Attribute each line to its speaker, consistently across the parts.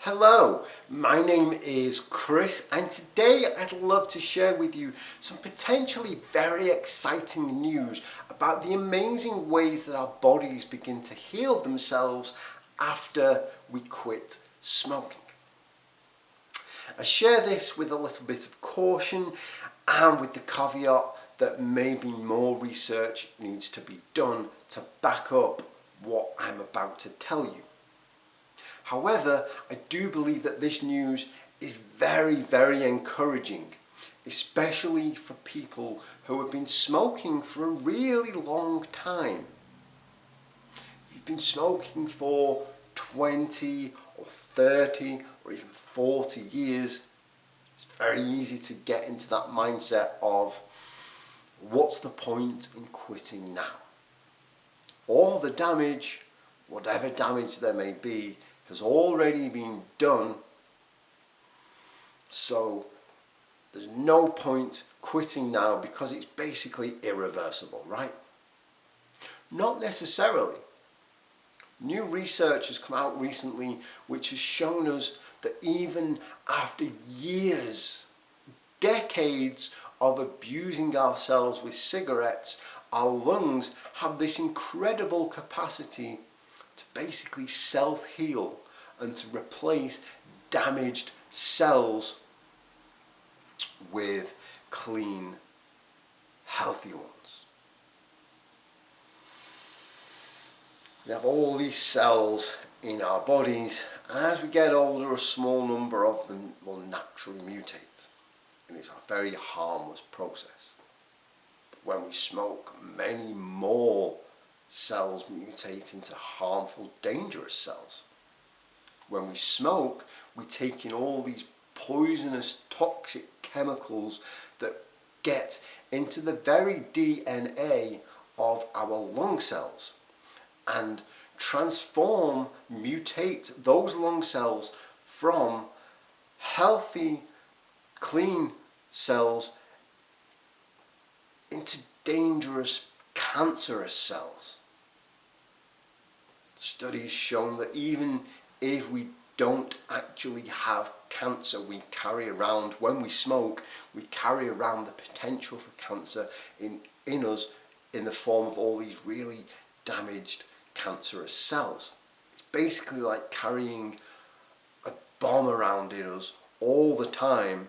Speaker 1: Hello, my name is Chris and today I'd love to share with you some potentially very exciting news about the amazing ways that our bodies begin to heal themselves after we quit smoking. I share this with a little bit of caution and with the caveat that maybe more research needs to be done to back up what I'm about to tell you. However, I do believe that this news is very encouraging, especially for people who have been smoking for a really long time. If you've been smoking for 20 or 30 or even 40 years, it's very easy to get into that mindset of what's the point in quitting now? All the damage, whatever damage there may be, has already been done, so there's no point quitting now because it's basically irreversible, right? Not necessarily. New research has come out recently which has shown us that even after years, decades of abusing ourselves with cigarettes, our lungs have this incredible capacity to basically self-heal and to replace damaged cells with clean, healthy ones. We have all these cells in our bodies, and as we get older, a small number of them will naturally mutate, and it's a very harmless process. But when we smoke, many more cells mutate into harmful, dangerous cells. When we smoke, we take in all these poisonous, toxic chemicals that get into the very DNA of our lung cells and transform, mutate those lung cells from healthy, clean cells into dangerous, cancerous cells. Studies shown that even if we don't actually have cancer, we carry around, when we smoke, we carry around the potential for cancer in us in the form of all these really damaged cancerous cells. It's basically like carrying a bomb around in us all the time,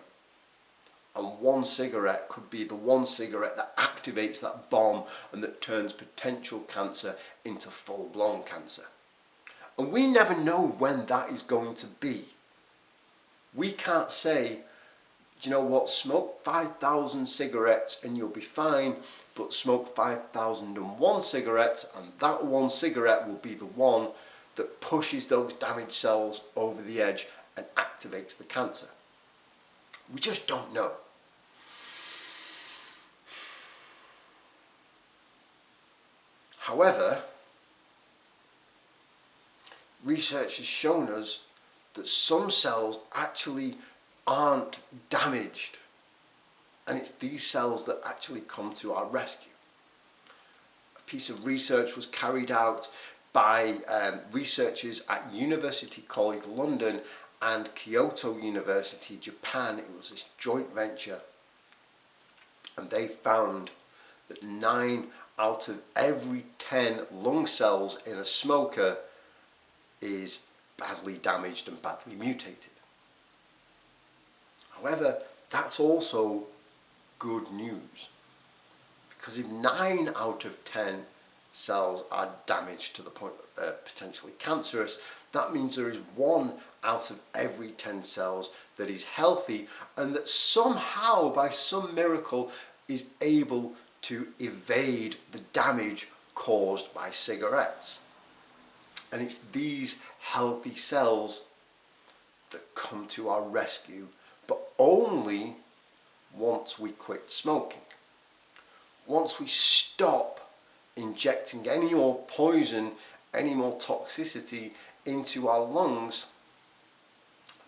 Speaker 1: and one cigarette could be the one cigarette that activates that bomb and that turns potential cancer into full-blown cancer. And we never know when that is going to be. We can't say, do you know what, smoke 5,000 cigarettes and you'll be fine, but smoke 5,001 cigarettes and that one cigarette will be the one that pushes those damaged cells over the edge and activates the cancer. We just don't know. However, research has shown us that some cells actually aren't damaged, and it's these cells that actually come to our rescue. A piece of research was carried out by researchers at University College London and Kyoto University, Japan. It was this joint venture, and they found that 9 out of every 10 lung cells in a smoker is badly damaged and badly mutated. However, that's also good news, because if 9 out of 10 cells are damaged to the point that they're potentially cancerous, that means there is 1 out of every 10 cells that is healthy and that somehow, by some miracle, is able to evade the damage caused by cigarettes. And it's these healthy cells that come to our rescue, but only once we quit smoking. Once we stop injecting any more poison, any more toxicity into our lungs,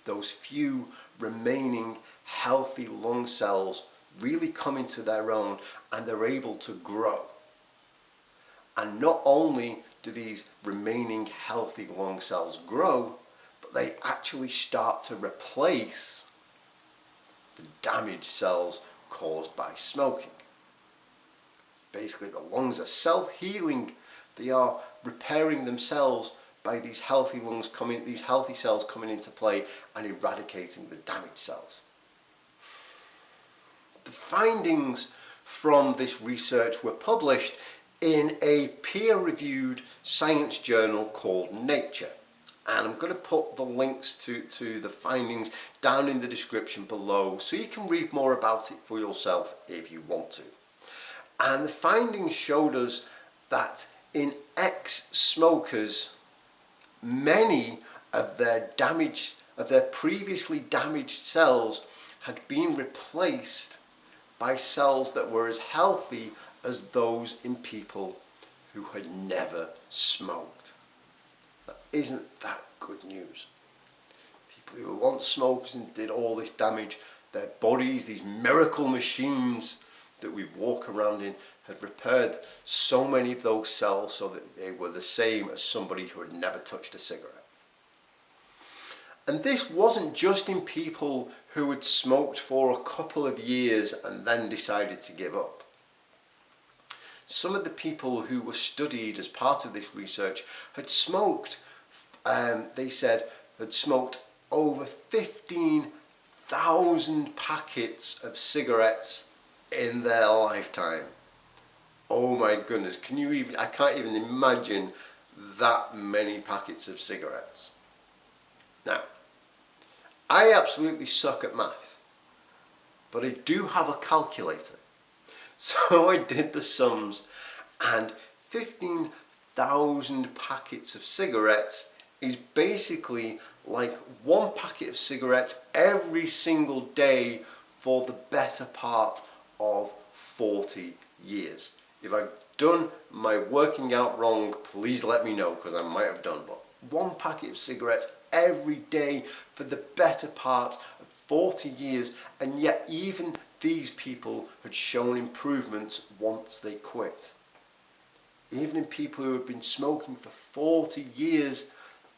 Speaker 1: those few remaining healthy lung cells really come into their own and they're able to grow. And not only do these remaining healthy lung cells grow, but but they actually start to replace the damaged cells caused by smoking. Basically, the lungs are self-healing. They are repairing themselves by these healthy these healthy cells coming into play and eradicating the damaged cells. The findings from this research were published in a peer-reviewed science journal called Nature. And I'm going to put the links to the findings down in the description below so you can read more about it for yourself if you want to. And the findings showed us that in ex-smokers, many of their previously damaged cells had been replaced by cells that were as healthy as those in people who had never smoked. Now, isn't that good news? People who were once smokers and did all this damage, their bodies, these miracle machines that we walk around in, had repaired so many of those cells so that they were the same as somebody who had never touched a cigarette. And this wasn't just in people who had smoked for a couple of years and then decided to give up. Some of the people who were studied as part of this research had smoked, they said, had smoked over 15,000 packets of cigarettes in their lifetime. Oh my goodness, I can't even imagine that many packets of cigarettes. Now, I absolutely suck at maths, but I do have a calculator. So I did the sums, and 15,000 packets of cigarettes is basically like one packet of cigarettes every single day for the better part of 40 years. If I've done my working out wrong, please let me know, because I might have done, but one packet of cigarettes every day for the better part of 40 years, and yet even these people had shown improvements once they quit. Even in people who had been smoking for 40 years,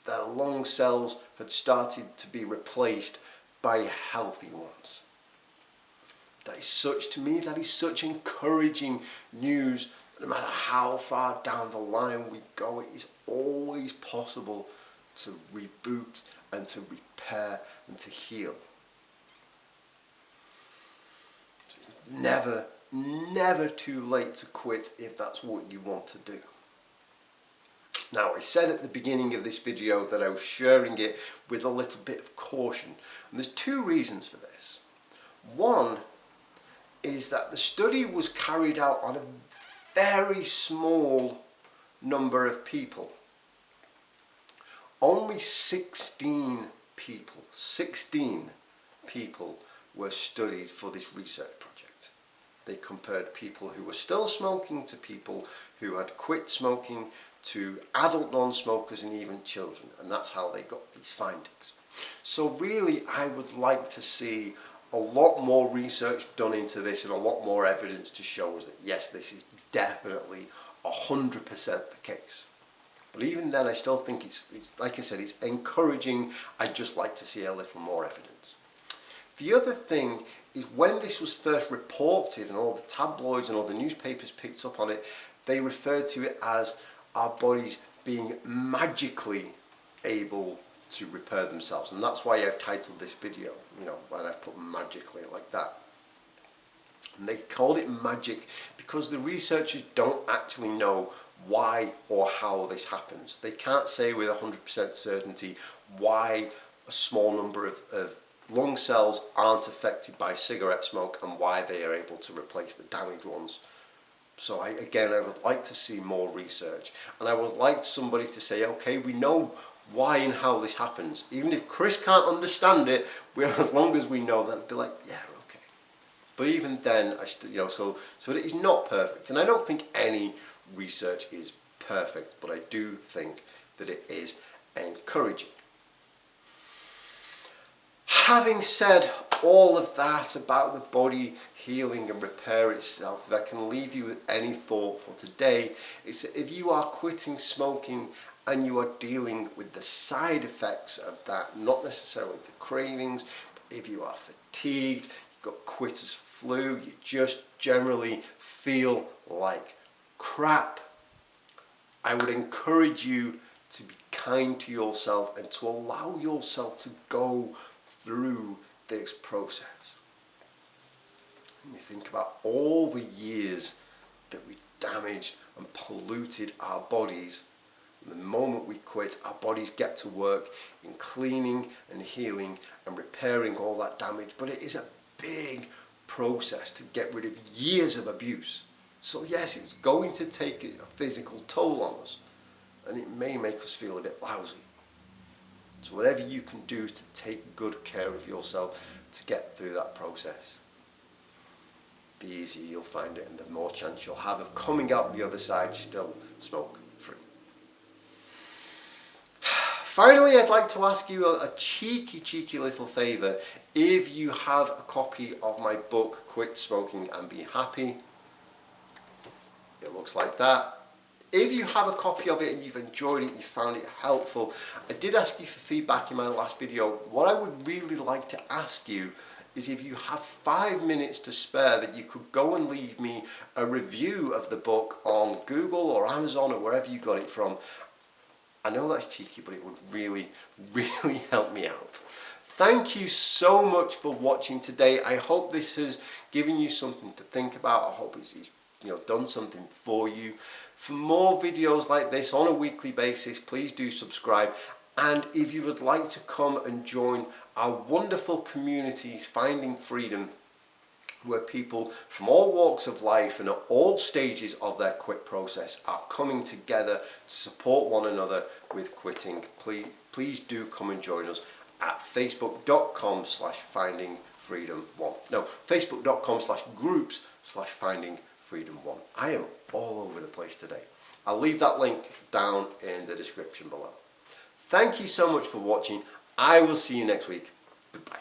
Speaker 1: their lung cells had started to be replaced by healthy ones. That is such encouraging news. No matter how far down the line we go, it is always possible to reboot and to repair and to heal. It's never too late to quit if that's what you want to do. Now, I said at the beginning of this video that I was sharing it with a little bit of caution, and there's two reasons for this. One is that the study was carried out on a very small number of people. Only 16 people were studied for this research project. They compared people who were still smoking to people who had quit smoking, to adult non-smokers and even children, and that's how they got these findings. So really, I would like to see a lot more research done into this and a lot more evidence to show us that yes, this is definitely 100% the case. But even then, I still think it's like I said, it's encouraging. I'd just like to see a little more evidence. The other thing is, when this was first reported and all the tabloids and all the newspapers picked up on it, they referred to it as our bodies being magically able to repair themselves. And that's why I've titled this video, and I've put magically like that. And they called it magic because the researchers don't actually know why or how this happens. They can't say with 100% certainty why a small number of lung cells aren't affected by cigarette smoke and why they are able to replace the damaged ones. So I would like to see more research, and I would like somebody to say, okay, we know why and how this happens. Even if Chris can't understand it, as long as we know that, I'd be like, yeah, okay. But even then, I still, so it is not perfect, and I don't think any research is perfect, but I do think that it is encouraging. Having said all of that about the body healing and repair itself, if I can leave you with any thought for today, it's that if you are quitting smoking and you are dealing with the side effects of that, not necessarily the cravings, but if you are fatigued, you've got quitter's flu, you just generally feel like crap, I would encourage you to be kind to yourself and to allow yourself to go through this process. And you think about all the years that we damaged and polluted our bodies. And the moment we quit, our bodies get to work in cleaning and healing and repairing all that damage. But it is a big process to get rid of years of abuse. So yes, it's going to take a physical toll on us, and it may make us feel a bit lousy. So whatever you can do to take good care of yourself to get through that process, the easier you'll find it and the more chance you'll have of coming out the other side still smoke free. Finally, I'd like to ask you a cheeky little favour. If you have a copy of my book, Quit Smoking and Be Happy, it looks like that. If you have a copy of it and you've enjoyed it, you found it helpful, I did ask you for feedback in my last video. What I would really like to ask you is if you have 5 minutes to spare, that you could go and leave me a review of the book on Google or Amazon or wherever you got it from. I know that's cheeky, but it would really help me out. Thank you so much for watching today. I hope this has given you something to think about. I hope it's done something for you. For more videos like this on a weekly basis, please do subscribe. And if you would like to come and join our wonderful communities, Finding Freedom, where people from all walks of life and at all stages of their quit process are coming together to support one another with quitting, please do come and join us at facebook.com/findingfreedom1. No, facebook.com/groups/findingfreedom1. I am all over the place today. I'll leave that link down in the description below. Thank you so much for watching. I will see you next week. Goodbye.